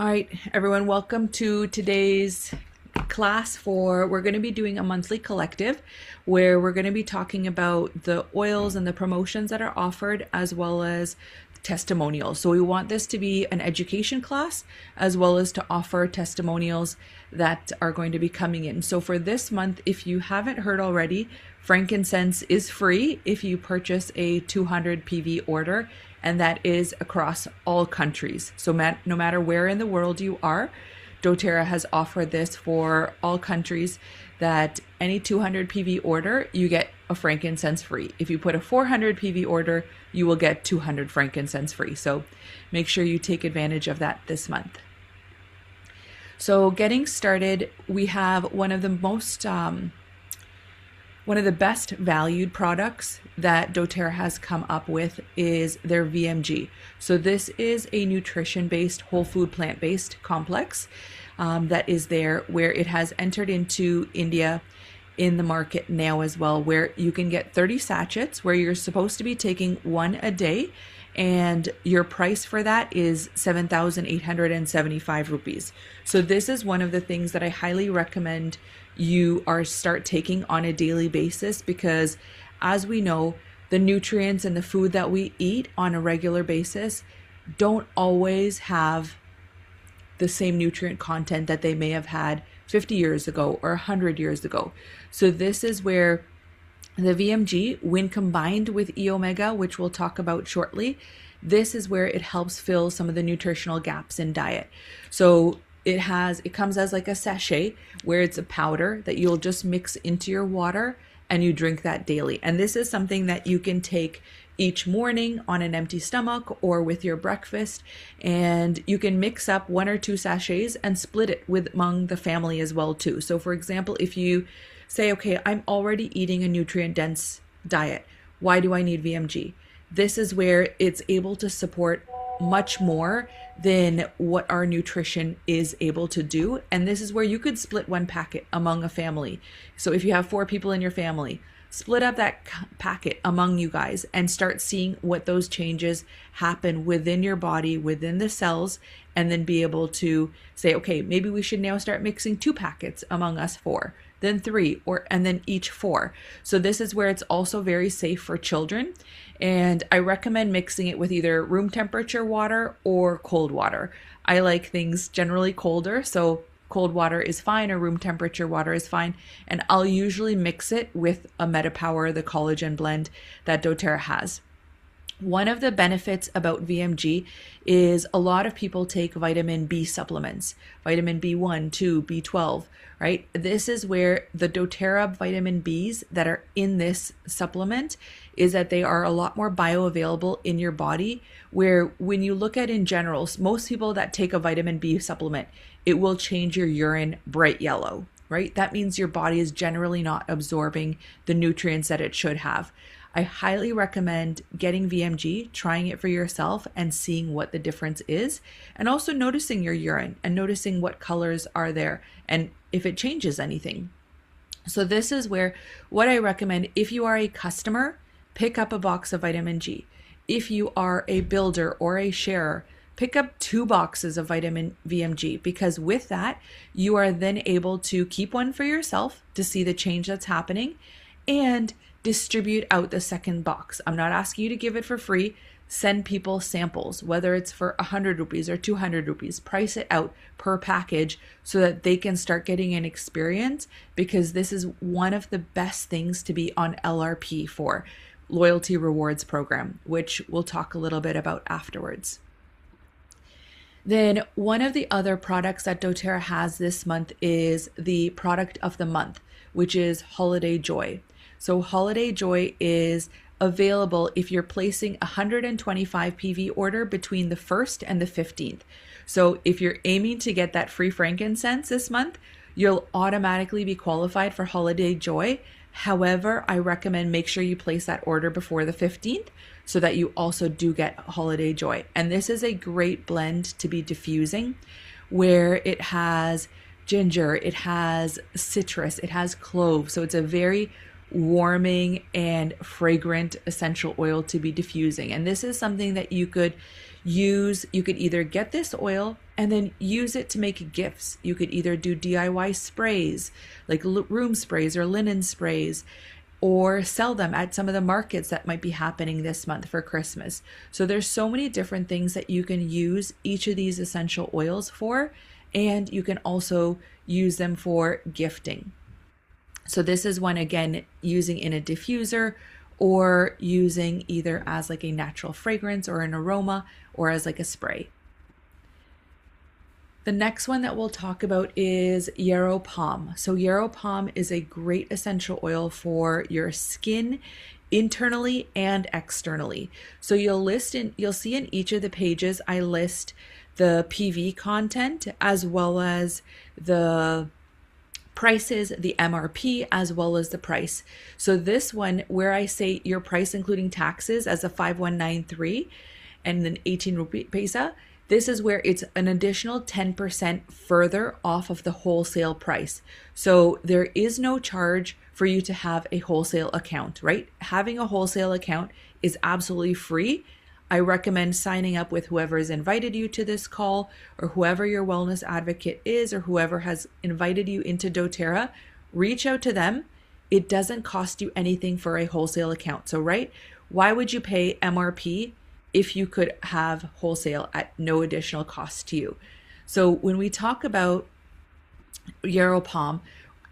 All right, everyone, welcome to today's class we're going to be doing a monthly collective where we're going to be talking about the oils and the promotions that are offered as well as testimonials. So we want this to be an education class as well as to offer testimonials that are going to be coming in. So for this month, if you haven't heard already, Frankincense is free if you purchase a 200 PV order, and that is across all countries. So no matter where in the world you are, doTERRA has offered this for all countries that any 200 PV order, you get a frankincense free. If you put a 400 PV order, you will get 200 frankincense free. So make sure you take advantage of that this month. So getting started, we have one of the best valued products that doTERRA has come up with is their VMG. So this is a nutrition-based, whole food, plant-based complex that is there, where it has entered into India in the market now as well, where you can get 30 sachets where you're supposed to be taking one a day, and your price for that is 7,875 rupees. So this is one of the things that I highly recommend you start taking on a daily basis, because as we know, the nutrients and the food that we eat on a regular basis don't always have the same nutrient content that they may have had 50 years ago or 100 years ago. So this is where the VMG, when combined with E Omega, which we'll talk about shortly, this is where it helps fill some of the nutritional gaps in diet. So it comes as like a sachet where it's a powder that you'll just mix into your water and you drink that daily. And this is something that you can take each morning on an empty stomach or with your breakfast, and you can mix up 1 or 2 sachets and split it among the family as well too. So for example, if you say, okay, I'm already eating a nutrient dense diet, why do I need VMG? This is where it's able to support much more than what our nutrition is able to do. And this is where you could split 1 packet among a family. So if you have 4 people in your family, split up that packet among you guys and start seeing what those changes happen within your body, within the cells, and then be able to say, okay, maybe we should now start mixing 2 packets among us 4, then 3, and then each 4. So this is where it's also very safe for children. And I recommend mixing it with either room temperature water or cold water. I like things generally colder, so cold water is fine or room temperature water is fine. And I'll usually mix it with a MetaPower, the collagen blend that doTERRA has. One of the benefits about VMG is a lot of people take vitamin B supplements, vitamin B1, 2, B12, right? This is where the doTERRA vitamin Bs that are in this supplement is that they are a lot more bioavailable in your body, where when you look at in general, most people that take a vitamin B supplement, it will change your urine bright yellow, right? That means your body is generally not absorbing the nutrients that it should have. I highly recommend getting VMG, trying it for yourself and seeing what the difference is, and also noticing your urine and noticing what colors are there and if it changes anything. So this is where what I recommend, if you are a customer, pick up a box of vitamin G. If you are a builder or a sharer, pick up 2 boxes of vitamin VMG, because with that, you are then able to keep 1 for yourself to see the change that's happening and distribute out the second box. I'm not asking you to give it for free. Send people samples, whether it's for 100 rupees or 200 rupees. Price it out per package so that they can start getting an experience, because this is one of the best things to be on LRP for, Loyalty Rewards Program, which we'll talk a little bit about afterwards. Then one of the other products that doTERRA has this month is the product of the month, which is Holiday Joy. So Holiday Joy is available if you're placing a 125 PV order between the 1st and the 15th. So if you're aiming to get that free frankincense this month, you'll automatically be qualified for Holiday Joy. However, I recommend make sure you place that order before the 15th so that you also do get Holiday Joy. And this is a great blend to be diffusing, where it has ginger, it has citrus, it has clove. So it's a very warming and fragrant essential oil to be diffusing. And this is something that you could use. You could either get this oil and then use it to make gifts. You could either do DIY sprays, like room sprays or linen sprays, or sell them at some of the markets that might be happening this month for Christmas. So there's so many different things that you can use each of these essential oils for, and you can also use them for gifting. So this is one, again, using in a diffuser or using either as like a natural fragrance or an aroma or as like a spray. The next one that we'll talk about is yarrow palm. So yarrow palm is a great essential oil for your skin internally and externally. So you'll see in each of the pages, I list the PV content as well as the prices, the MRP, as well as the price. So this one, where I say your price including taxes as a 5193 and then 18 rupee paisa, this is where it's an additional 10% further off of the wholesale price. So there is no charge for you to have a wholesale account, right? Having a wholesale account is absolutely free. I recommend signing up with whoever has invited you to this call, or whoever your wellness advocate is, or whoever has invited you into doTERRA. Reach out to them. It doesn't cost you anything for a wholesale account. So, right, why would you pay MRP if you could have wholesale at no additional cost to you? So when we talk about yarrow palm,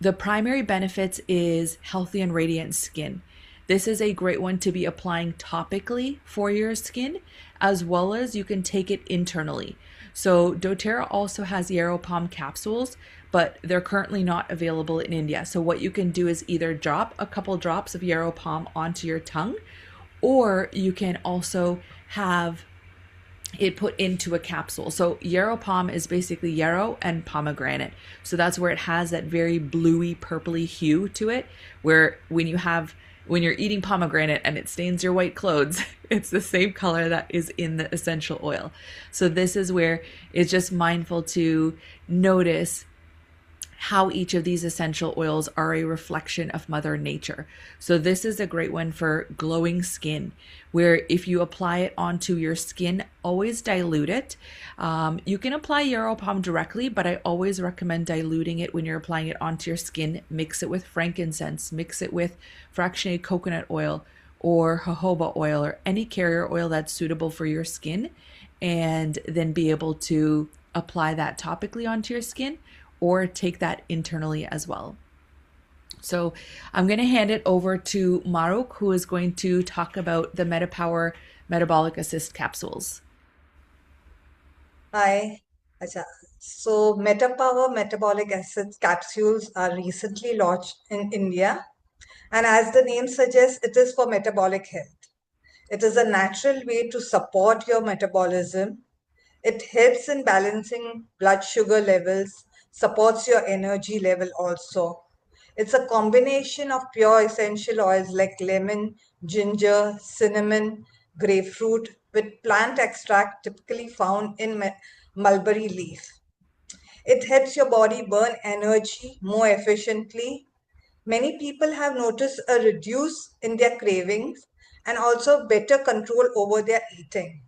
the primary benefits is healthy and radiant skin. This is a great one to be applying topically for your skin, as well as you can take it internally. So doTERRA also has yarrow palm capsules, but they're currently not available in India. So what you can do is either drop a couple drops of yarrow palm onto your tongue, or you can also have it put into a capsule. So yarrow palm is basically yarrow and pomegranate. So that's where it has that very bluey, purpley hue to it, where when you're eating pomegranate and it stains your white clothes, it's the same color that is in the essential oil. So this is where it's just mindful to notice how each of these essential oils are a reflection of Mother Nature. So this is a great one for glowing skin, where if you apply it onto your skin, always dilute it. You can apply yarrow palm directly, but I always recommend diluting it when you're applying it onto your skin. Mix it with frankincense, mix it with fractionated coconut oil or jojoba oil or any carrier oil that's suitable for your skin, and then be able to apply that topically onto your skin, or take that internally as well. So I'm going to hand it over to Maruk, who is going to talk about the MetaPower Metabolic Assist capsules. Hi. Acha. So MetaPower Metabolic Acids capsules are recently launched in India. And as the name suggests, it is for metabolic health. It is a natural way to support your metabolism. It helps in balancing blood sugar levels, supports your energy level also. It's a combination of pure essential oils like lemon, ginger, cinnamon, grapefruit with plant extract typically found in mulberry leaf. It helps your body burn energy more efficiently. Many people have noticed a reduce in their cravings and also better control over their eating.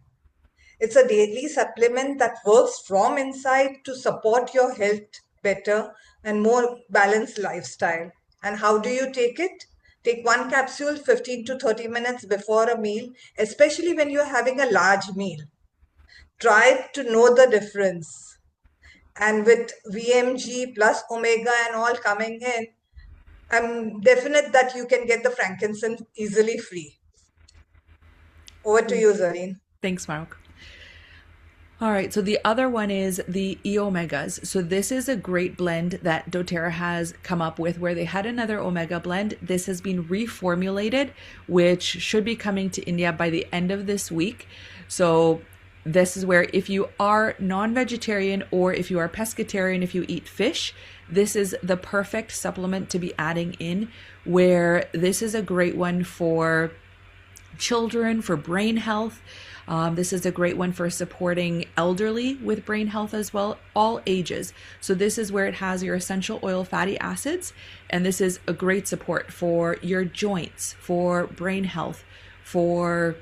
It's a daily supplement that works from inside to support your health better and more balanced lifestyle. And how do you take it? Take one capsule 15 to 30 minutes before a meal, especially when you're having a large meal. Try to know the difference. And with VMG plus omega and all coming in, I'm definite that you can get the frankincense easily free. Over to you, Zarine. Thanks, Maruk. All right, so the other one is the E-Omegas. So this is a great blend that doTERRA has come up with, where they had another omega blend. This has been reformulated, which should be coming to India by the end of this week. So this is where if you are non-vegetarian or if you are pescatarian, if you eat fish, this is the perfect supplement to be adding in, where this is a great one for children, for brain health. This is a great one for supporting elderly with brain health as well, all ages. So this is where it has your essential oil fatty acids, and this is a great support for your joints, for brain health, for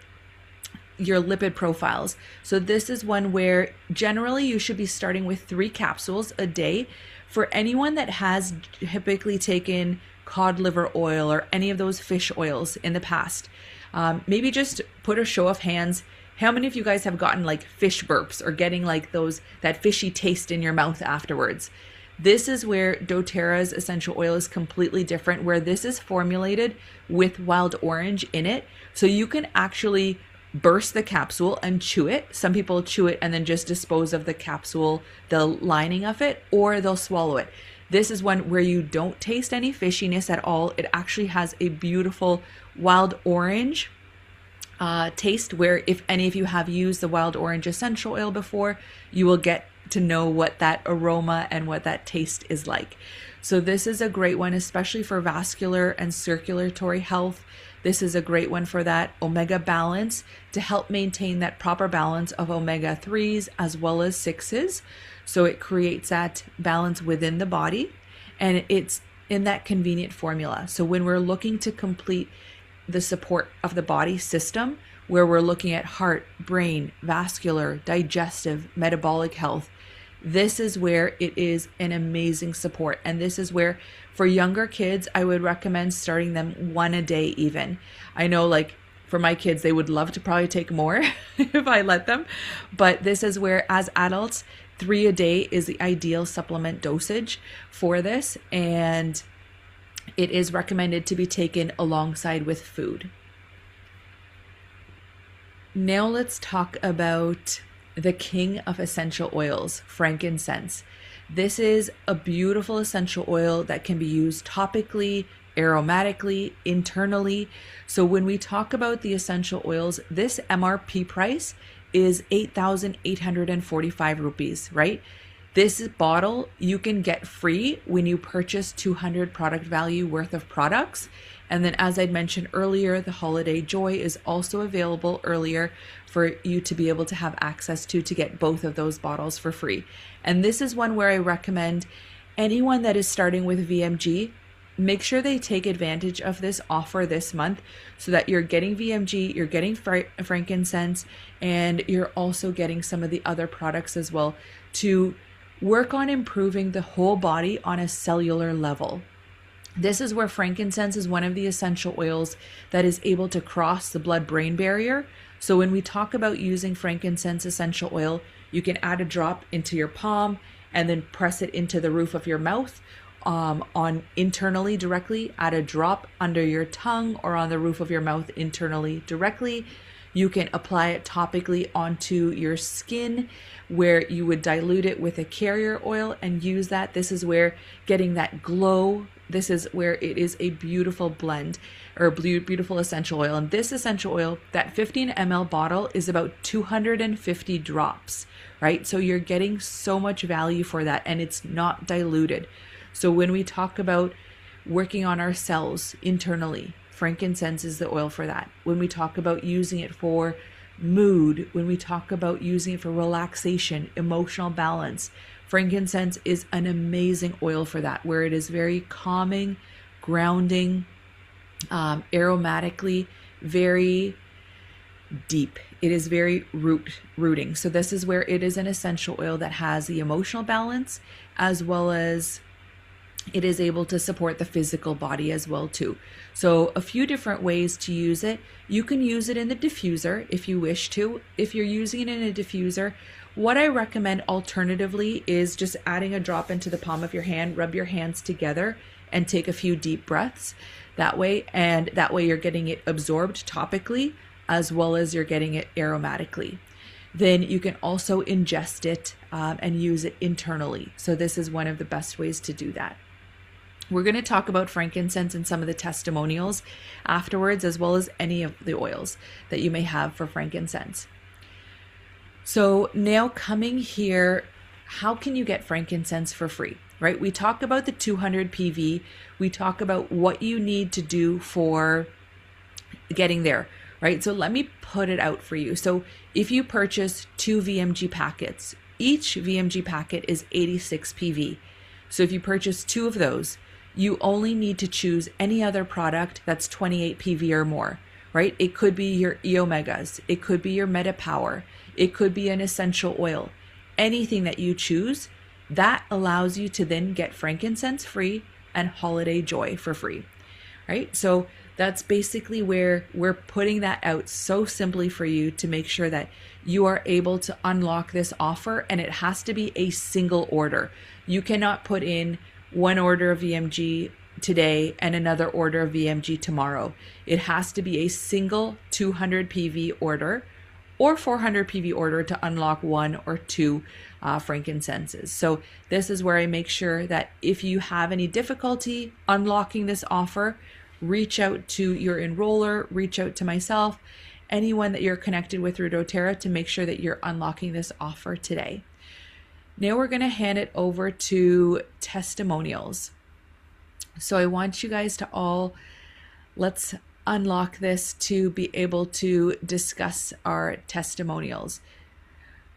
your lipid profiles. So this is one where generally you should be starting with 3 capsules a day. For anyone that has typically taken cod liver oil or any of those fish oils in the past, maybe just put a show of hands. How many of you guys have gotten like fish burps or getting like that fishy taste in your mouth afterwards? This is where doTERRA's essential oil is completely different, where this is formulated with wild orange in it. So you can actually burst the capsule and chew it. Some people chew it and then just dispose of the capsule, the lining of it, or they'll swallow it. This is one where you don't taste any fishiness at all. It actually has a beautiful wild orange taste, where if any of you have used the wild orange essential oil before, you will get to know what that aroma and what that taste is like. So this is a great one, especially for vascular and circulatory health. This is a great one for that omega balance, to help maintain that proper balance of omega-3s as well as 6s. So it creates that balance within the body, and it's in that convenient formula. So when we're looking to complete the support of the body system, where we're looking at heart, brain, vascular, digestive, metabolic health, this is where it is an amazing support. And this is where for younger kids, I would recommend starting them 1 a day even. I know, like, for my kids, they would love to probably take more if I let them. But this is where, as adults, 3 a day is the ideal supplement dosage for this. And it is recommended to be taken alongside with food. Now let's talk about the king of essential oils, frankincense. This is a beautiful essential oil that can be used topically, aromatically, internally. So when we talk about the essential oils, this MRP price is 8,845 rupees, right? This bottle you can get free when you purchase 200 product value worth of products. And then, as I'd mentioned earlier, the Holiday Joy is also available earlier for you to be able to have access to get both of those bottles for free. And this is one where I recommend anyone that is starting with VMG, make sure they take advantage of this offer this month, so that you're getting VMG, you're getting frankincense, and you're also getting some of the other products as well to work on improving the whole body on a cellular level. This is where frankincense is one of the essential oils that is able to cross the blood-brain barrier. So when we talk about using frankincense essential oil, you can add a drop into your palm and then press it into the roof of your mouth, on internally directly, add a drop under your tongue or on the roof of your mouth internally directly. You can apply it topically onto your skin, where you would dilute it with a carrier oil and use that. This is where getting that glow, this is where it is a beautiful blend or beautiful essential oil. And this essential oil, that 15 ml bottle, is about 250 drops, right? So you're getting so much value for that, and it's not diluted. So when we talk about working on our cells internally, frankincense is the oil for that. When we talk about using it for mood, when we talk about using it for relaxation, emotional balance, frankincense is an amazing oil for that, where it is very calming, grounding, aromatically, very deep. It is very rooting. So this is where it is an essential oil that has the emotional balance, as well as it is able to support the physical body as well too. So a few different ways to use it. You can use it in the diffuser if you wish to. If you're using it in a diffuser, what I recommend alternatively is just adding a drop into the palm of your hand, rub your hands together and take a few deep breaths that way. And that way you're getting it absorbed topically, as well as you're getting it aromatically. Then you can also ingest it and use it internally. So this is one of the best ways to do that. We're going to talk about frankincense and some of the testimonials afterwards, as well as any of the oils that you may have for frankincense. So now coming here, how can you get frankincense for free, right? We talk about the 200 PV. We talk about what you need to do for getting there, right? So let me put it out for you. So if you purchase 2 VMG packets, each VMG packet is 86 PV. So if you purchase 2 of those, you only need to choose any other product that's 28 PV or more, right? It could be your E omegas, it could be your Meta Power, it could be an essential oil. Anything that you choose, that allows you to then get frankincense free and holiday joy for free, right? So that's basically where we're putting that out so simply for you to make sure that you are able to unlock this offer, and it has to be a single order. You cannot put in one order of VMG today and another order of VMG tomorrow. It has to be a single 200 PV order or 400 PV order to unlock one or two frankincenses. So this is where I make sure that if you have any difficulty unlocking this offer, reach out to your enroller, reach out to myself, anyone that you're connected with through doTERRA to make sure that you're unlocking this offer today. Now we're going to hand it over to testimonials. So I want you guys to all, let's unlock this to be able to discuss our testimonials.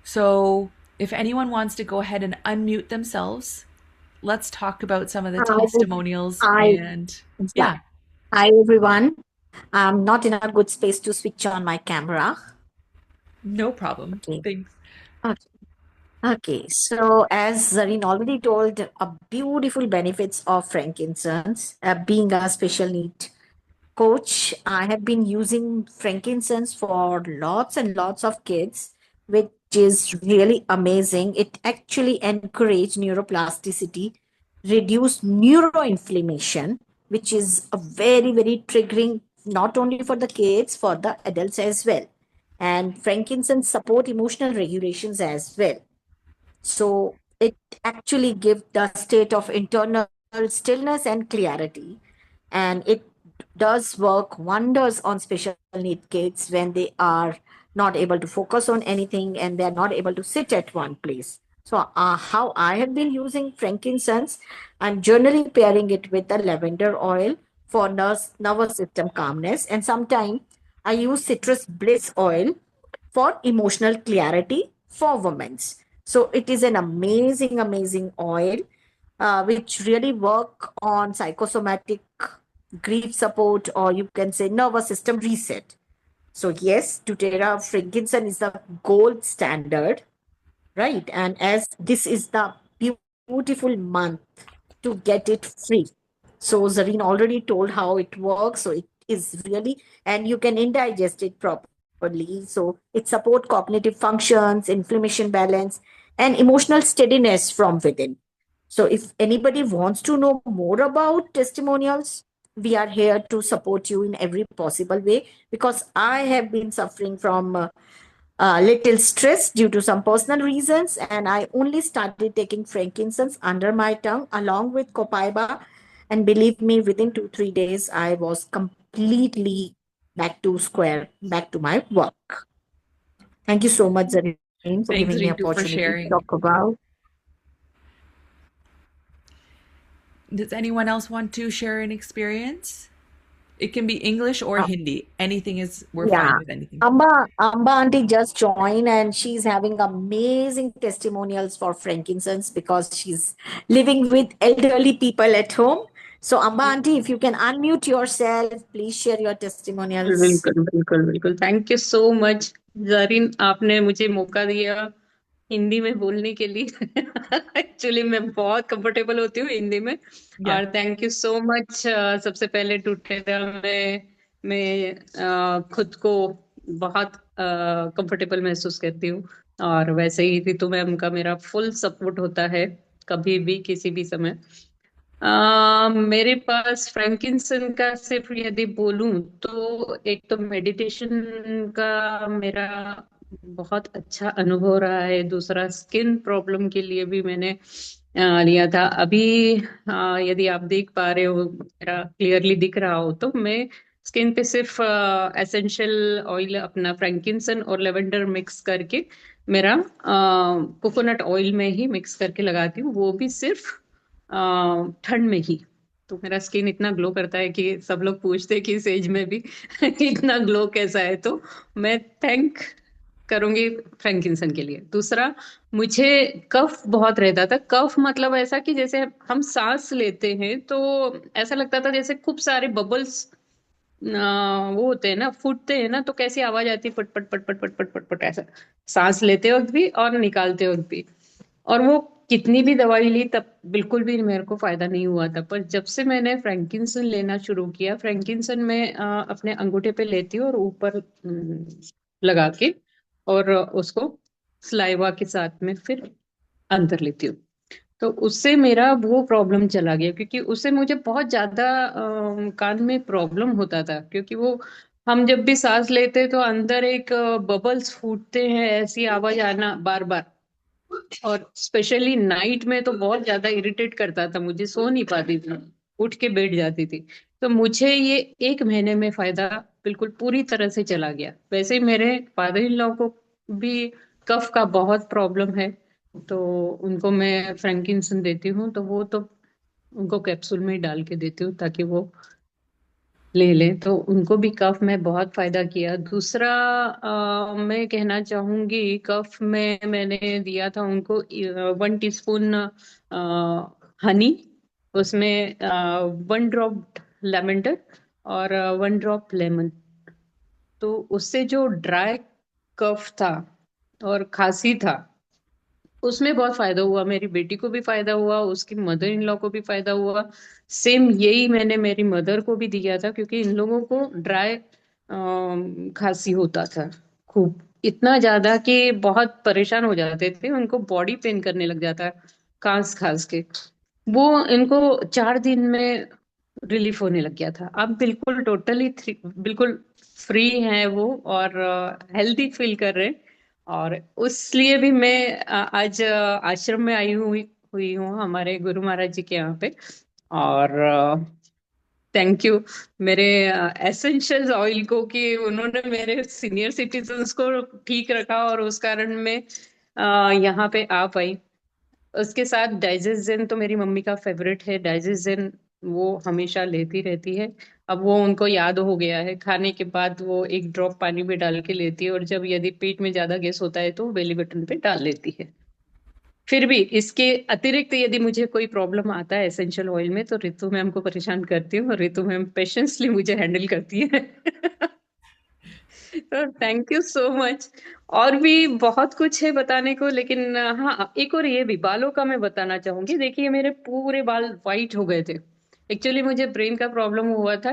So if anyone wants to go ahead and unmute themselves, let's talk about some of the testimonials. I, And yeah. yeah, Hi, everyone. I'm not in a good space to switch on my camera. no problem. Okay. Thanks. Okay. Okay. So, as Zarine already told, a beautiful benefits of frankincense. Being a special need coach, I have been using frankincense for lots and lots of kids, which is really amazing. It actually encourages neuroplasticity, reduce neuroinflammation, which is a very, very triggering not only for the kids, for the adults as well. And frankincense support emotional regulations as well. So it actually gives the state of internal stillness and clarity. And it does work wonders on special need kids when they are not able to focus on anything and they're not able to sit at one place. So how I have been using frankincense, I'm generally pairing it with the lavender oil for nervous system calmness. And sometimes I use citrus bliss oil for emotional clarity for women. So it is an amazing, amazing oil which really work on psychosomatic grief support, or you can say nervous system reset. So yes, doTERRA frankincense is the gold standard, right? And as this is the beautiful month to get it free. So Zarine already told how it works. So it is really, and you can indigest it properly. So it support cognitive functions, inflammation balance, and emotional steadiness from within. So if anybody wants to know more about testimonials, we are here to support you in every possible way, because I have been suffering from little stress due to some personal reasons, and I only started taking frankincense under my tongue along with copaiba, and believe me, within 2 3 days I was completely back to square, back to my work. Thank you so much, Zarine, for Thanks, giving me Ritu, for opportunity to sharing. talk about. Does anyone else want to share an experience? It can be English or Uh, Hindi. Anything is, we're yeah, fine with anything. Amba auntie just joined, and she's having amazing testimonials for frankincense because she's living with elderly people at home. So Amba auntie, if you can unmute yourself, please share your testimonials. बिल्कुल बिल्कुल बिल्कुल thank you so much Zareen आपने मुझे मौका दिया हिंदी में बोलने के लिए एक्चुअली मैं बहुत कंफर्टेबल होती हूँ हिंदी में Yeah. और थैंक यू सो मच सबसे पहले टूटेरा में मैं खुद को बहुत कंफर्टेबल महसूस करती हूँ और वैसे ही रितु मैम का मेरा फुल सपोर्ट होता है कभी भी किसी भी समय मेरे पास फ्रैंकिंसन का सिर्फ यदि बोलूं तो एक तो मेडिटेशन का मेरा बहुत अच्छा अनुभव रहा है दूसरा स्किन प्रॉब्लम के लिए भी मैंने लिया था अभी यदि आप देख पा रहे हो मेरा क्लियरली दिख रहा हो तो मैं स्किन पे सिर्फ एसेंशियल ऑयल अपना फ्रैंकिंसन और लेवेंडर मिक्स करके मेरा कोकोनट ऑयल में ही मिक्स करके लगाती हूँ वो भी सिर्फ ठंड में ही तो मेरा स्किन इतना ग्लो करता है कि सब लोग पूछते हैं कि इस एज में भी इतना ग्लो कैसा है तो मैं थैंक करूंगी फ्रैंकिंसन के लिए दूसरा मुझे कफ बहुत रहता था कफ मतलब ऐसा कि जैसे हम सांस लेते हैं तो ऐसा लगता था जैसे खूब सारे बबल्स वो होते हैं ना, फूटते हैं ना, तो कैसी आवाज आती है, पट पट पट पट पट पट पट पट ऐसा, सांस लेते वक्त भी और निकालते वक्त भी। और वो कितनी भी दवाई ली तब बिल्कुल भी मेरे को फायदा नहीं हुआ था। पर जब से मैंने फ्रैंकिंसन लेना शुरू किया, फ्रैंकिंसन में अपने अंगूठे पे लेती हूँ और ऊपर लगा के, और उसको सलाइवा के साथ में फिर अंदर लेती हूँ, तो उससे मेरा वो प्रॉब्लम चला गया। क्योंकि उससे मुझे बहुत ज्यादा कान में प्रॉब्लम होता था, क्योंकि वो हम जब भी सांस लेते तो अंदर एक बबल्स फूटते हैं, ऐसी आवाज आना बार बार। और स्पेशली नाइट में तो बहुत ज्यादा इरिटेट करता था, मुझे सो नहीं पाती थी, उठ के बैठ जाती थी। तो मुझे ये 1 महीने में फायदा बिल्कुल पूरी तरह से चला गया। वैसे ही मेरे फादर इन लॉ को भी कफ का बहुत प्रॉब्लम है, तो उनको मैं फ्रैंकिंसन देती हूँ, तो वो तो उनको कैप्सूल में ही डाल के देती हूँ ताकि वो ले लें, तो उनको भी कफ में बहुत फायदा किया। दूसरा मैं कहना चाहूंगी, कफ में मैंने दिया था उनको 1 टीस्पून हनी, उसमें 1 ड्रॉप लेमेंडर और 1 ड्रॉप लेमन। तो उससे जो ड्राई कफ था और खांसी था, उसमें बहुत फायदा हुआ। मेरी बेटी को भी फायदा हुआ, उसकी मदर इन लॉ को भी फायदा हुआ। सेम यही मैंने मेरी मदर को भी दिया था, क्योंकि इन लोगों को ड्राई खांसी होता था खूब, इतना ज्यादा कि बहुत परेशान हो जाते थे, उनको बॉडी पेन करने लग जाता खांस खांस के। वो इनको 4 दिन में रिलीफ होने लग गया था। अब बिल्कुल टोटली बिल्कुल फ्री हैं वो, और हेल्दी फील कर रहे हैं। और उसलिए भी मैं आज आश्रम में आई हुई हुई हूँ हमारे गुरु महाराज जी के यहाँ पे। और थैंक यू मेरे एसेंशियल ऑयल को, कि उन्होंने मेरे सीनियर सिटीजन्स को ठीक रखा, और उस कारण मैं यहाँ पे आ पाई। उसके साथ डाइजेशन तो मेरी मम्मी का फेवरेट है, डाइजेशन वो हमेशा लेती रहती है। अब वो उनको याद हो गया है, खाने के बाद वो 1 ड्रॉप पानी में डाल के लेती है, और जब यदि पेट में ज्यादा गैस होता है तो बेली बटन पे डाल लेती है। फिर भी इसके अतिरिक्त यदि मुझे कोई प्रॉब्लम आता है एसेंशियल ऑयल में, तो रितु मैम को परेशान करती हूँ, और रितु मैम पेशेंसली मुझे हैंडल करती है। तो थैंक यू सो मच। और भी बहुत कुछ है बताने को, लेकिन हाँ, एक और ये भी बालों का मैं बताना चाहूंगी। देखिए मेरे पूरे बाल वाइट हो गए थे। एक्चुअली मुझे ब्रेन का प्रॉब्लम हुआ था,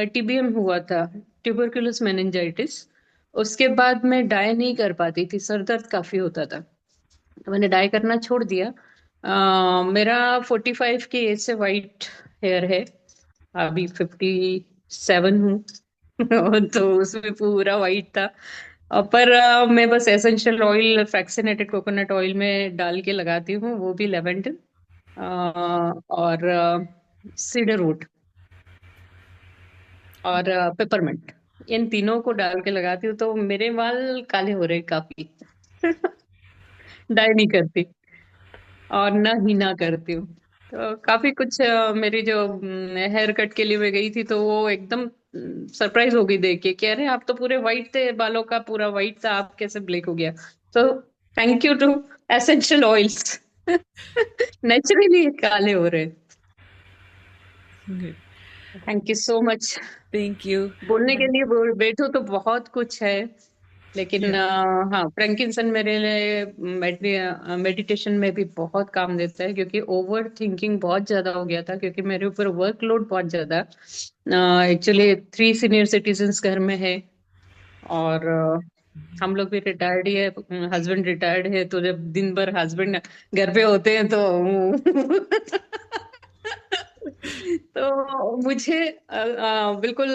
टीबीएम हुआ था, ट्यूबरकुलोस मेनिंजाइटिस। उसके बाद मैं डाई नहीं कर पाती थी, सर दर्द काफी होता था, तो मैंने डाई करना छोड़ दिया। मेरा 45 की एज से वाइट हेयर है, अभी 57 हूँ। तो उसमें पूरा वाइट था। पर मैं बस एसेंशियल ऑयल फ्रैक्शनेटेड कोकोनट ऑयल में डाल के लगाती हूँ, वो भी लेवेंडर और सीडरवुड और पेपरमिंट, इन तीनों को डाल के लगाती हूँ, तो मेरे बाल काले हो रहे काफी। डाई नहीं करती और ना ही ना करती हूँ। तो काफी कुछ मेरी जो हेयर कट के लिए मैं गई थी, तो वो एकदम सरप्राइज हो गई देख के, कह रहे आप तो पूरे वाइट थे, बालों का पूरा वाइट था, आप कैसे ब्लैक हो गया। तो thank you to essential oils. Naturally काले हो रहे। Thank you so much. Thank you. बोलने के लिए बैठो तो बहुत कुछ है, लेकिन Yeah. हाँ, फ्रैंकिंसन मेरे लिए मेडिटेशन में भी बहुत काम देता है, क्योंकि ओवर थिंकिंग बहुत ज्यादा हो गया था, क्योंकि मेरे ऊपर वर्कलोड बहुत ज्यादा। एक्चुअली 3 सीनियर सिटीजन्स घर में है, और हम लोग भी रिटायर्ड ही है, हस्बैंड रिटायर्ड है, तो जब दिन भर हस्बैंड घर पे होते हैं तो तो मुझे बिल्कुल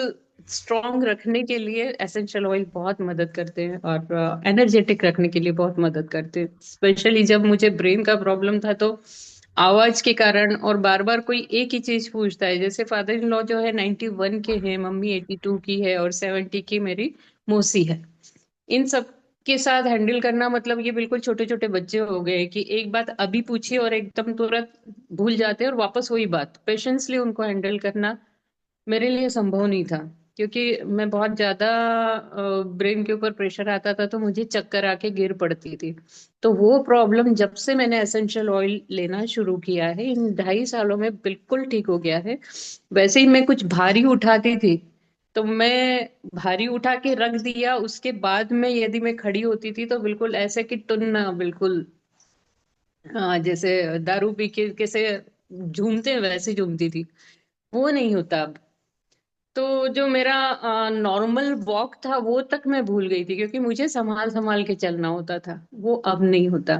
स्ट्रांग रखने के लिए एसेंशियल ऑयल बहुत मदद करते हैं, और एनर्जेटिक रखने के लिए बहुत मदद करते हैं। स्पेशली जब मुझे ब्रेन का प्रॉब्लम था, तो आवाज के कारण, और बार बार कोई एक ही चीज पूछता है, जैसे फादर इन लॉ जो है 91 के हैं, मम्मी 82 की है, और 70 की मेरी मौसी है। इन सब के साथ हैंडल करना मतलब ये बिल्कुल छोटे छोटे बच्चे हो गए, कि एक बात अभी पूछी और एकदम तुरंत भूल जाते हैं, और वापस वही बात, पेशेंसली उनको हैंडल करना मेरे लिए संभव नहीं था। क्योंकि मैं बहुत ज्यादा ब्रेन के ऊपर प्रेशर आता था, तो मुझे चक्कर आके गिर पड़ती थी। तो वो प्रॉब्लम जब से मैंने एसेंशियल ऑयल लेना शुरू किया है, इन 2.5 सालों में बिल्कुल ठीक हो गया है। वैसे ही मैं कुछ भारी उठाती थी, तो मैं भारी उठा के रख दिया, उसके बाद में यदि मैं खड़ी होती थी तो बिल्कुल ऐसे कि टुन बिल्कुल जैसे दारू पी के कैसे झूमते हैं वैसे झूमती थी, वो नहीं होता अब। तो जो मेरा नॉर्मल वॉक था वो तक मैं भूल गई थी, क्योंकि मुझे संभाल संभाल के चलना होता था, वो अब नहीं होता।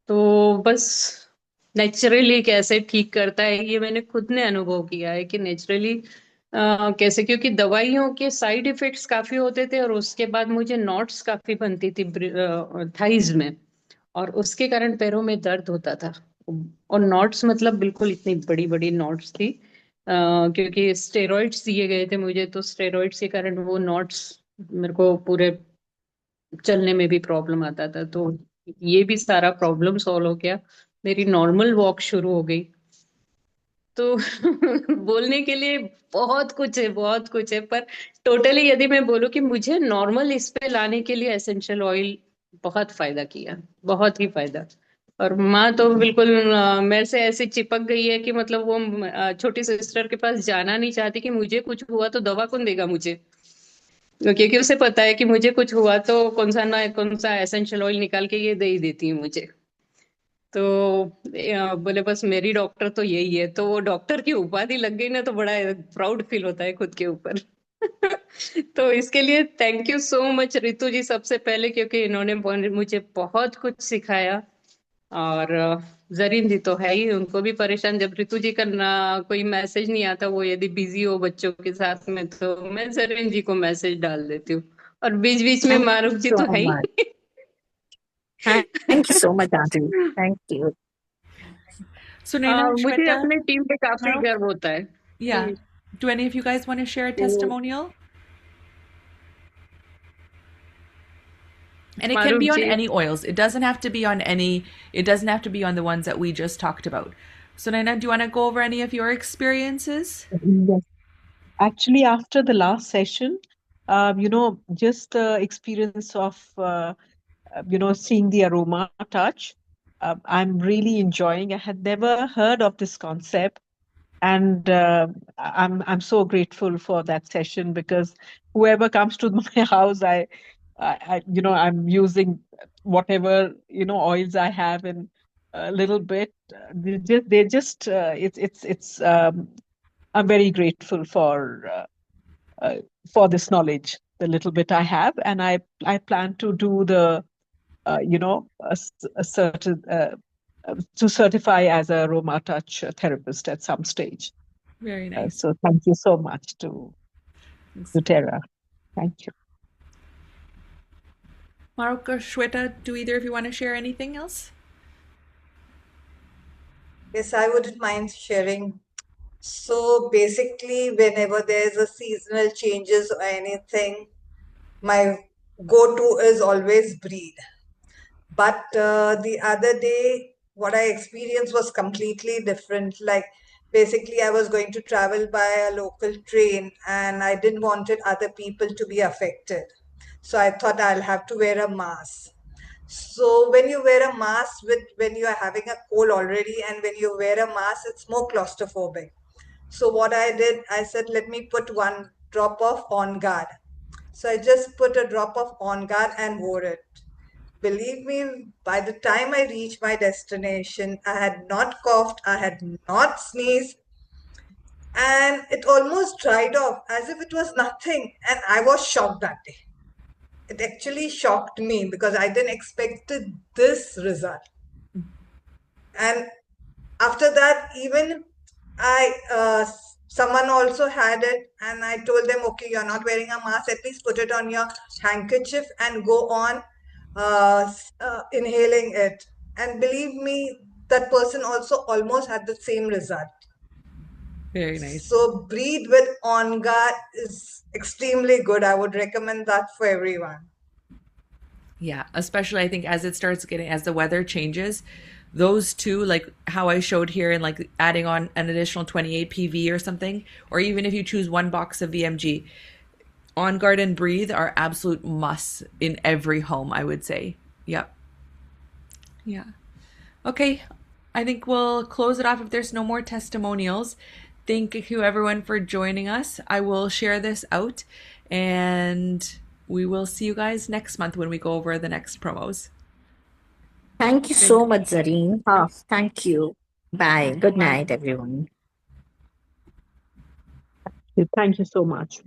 तो बस नेचुरली कैसे ठीक करता है ये मैंने खुद ने अनुभव किया है कि नेचुरली कैसे, क्योंकि दवाइयों के साइड इफेक्ट्स काफी होते थे और उसके बाद मुझे नॉट्स काफी बनती थी थाइज में, और उसके कारण पैरों में दर्द होता था। और नॉट्स मतलब बिल्कुल इतनी बड़ी बड़ी नॉट्स थी, क्योंकि स्टेरॉइड्स दिए गए थे मुझे, तो स्टेरॉइड्स के कारण वो नॉट्स मेरे को पूरे चलने में भी प्रॉब्लम आता था। तो ये भी सारा प्रॉब्लम सॉल्व हो गया, मेरी नॉर्मल वॉक शुरू हो गई। तो बोलने के लिए बहुत कुछ है, बहुत कुछ है, पर टोटली यदि मैं बोलूं कि मुझे नॉर्मल इस पे लाने के लिए एसेंशियल ऑयल बहुत फायदा किया, बहुत ही फायदा। और माँ तो बिल्कुल मेरे से ऐसे चिपक गई है कि मतलब वो छोटी सिस्टर के पास जाना नहीं चाहती कि मुझे कुछ हुआ तो दवा कौन देगा मुझे, क्योंकि उसे पता है कि मुझे कुछ हुआ तो कौन सा एसेंशियल ऑयल निकाल के ये दे ही देती है मुझे। तो बोले बस मेरी डॉक्टर तो यही है, तो वो डॉक्टर की उपाधि लग गई ना, तो बड़ा प्राउड फील होता है खुद के ऊपर। तो इसके लिए thank you so much Ritu ji सबसे पहले, क्योंकि इन्होंने मुझे बहुत कुछ सिखाया। और जरीन जी तो है ही, उनको भी परेशान जब रितु जी का ना कोई मैसेज नहीं आता, वो यदि बिजी हो बच्चों के साथ में, तो मैं जरीन जी को मैसेज डाल देती हूँ। और बीच बीच में Thank Maroof you ji so तो है much. He. Thank you so much, Auntie. Thank you. So Naina and मुझे Shweta, अपने टीम पे काफी Maruk, गर्व होता है yeah. कि Do any of you guys want to share a वो testimonial? And it can Maroof be on ji. any oils. It doesn't have to be on any, it doesn't have to be on the ones that we just talked about. So Naina, do you want to go over any of your experiences? Yes. Actually, after the last session, just the experience of, seeing the aroma touch, I'm really enjoying. I had never heard of this concept, and I'm so grateful for that session, because whoever comes to my house, I'm using whatever oils I have, and a little bit. It's I'm very grateful for this knowledge, the little bit I have, and I plan to do the a certain to certify as a Roma touch therapist at some stage. Very nice. So thank you so much to Tara. Thank you. Maruk or Shweta, do either of you want to share anything else? Yes, I wouldn't mind sharing. So basically, whenever there's a seasonal changes or anything, my go-to is always breathe. But the other day, what I experienced was completely different. Like, basically, I was going to travel by a local train and I didn't wanted other people to be affected. So I thought I'll have to wear a mask. So when you wear a mask when you are having a cold already, and when you wear a mask, it's more claustrophobic. So what I did, I said, let me put one drop of On Guard. So I just put a drop of On Guard and wore it. Believe me, by the time I reached my destination, I had not coughed, I had not sneezed, and it almost dried off as if it was nothing. And I was shocked that day. It actually shocked me because I didn't expect this result. And after that, even someone also had it, and I told them, okay, you're not wearing a mask, at least put it on your handkerchief and go on inhaling it. And believe me, that person also almost had the same result. Very nice. So breathe with On Guard is extremely good. I would recommend that for everyone. Yeah, especially I think as it starts getting, as the weather changes, those two, like how I showed here, and like adding on an additional 28 PV or something, or even if you choose one box of VMG, On Guard and Breathe are absolute musts in every home, I would say. Yep. Yeah. Okay, I think we'll close it off if there's no more testimonials. Thank you everyone for joining us. I will share this out and we will see you guys next month when we go over the next promos. Thank you so much, Zarine. Thank you. Bye. Good night, everyone. Thank you so much.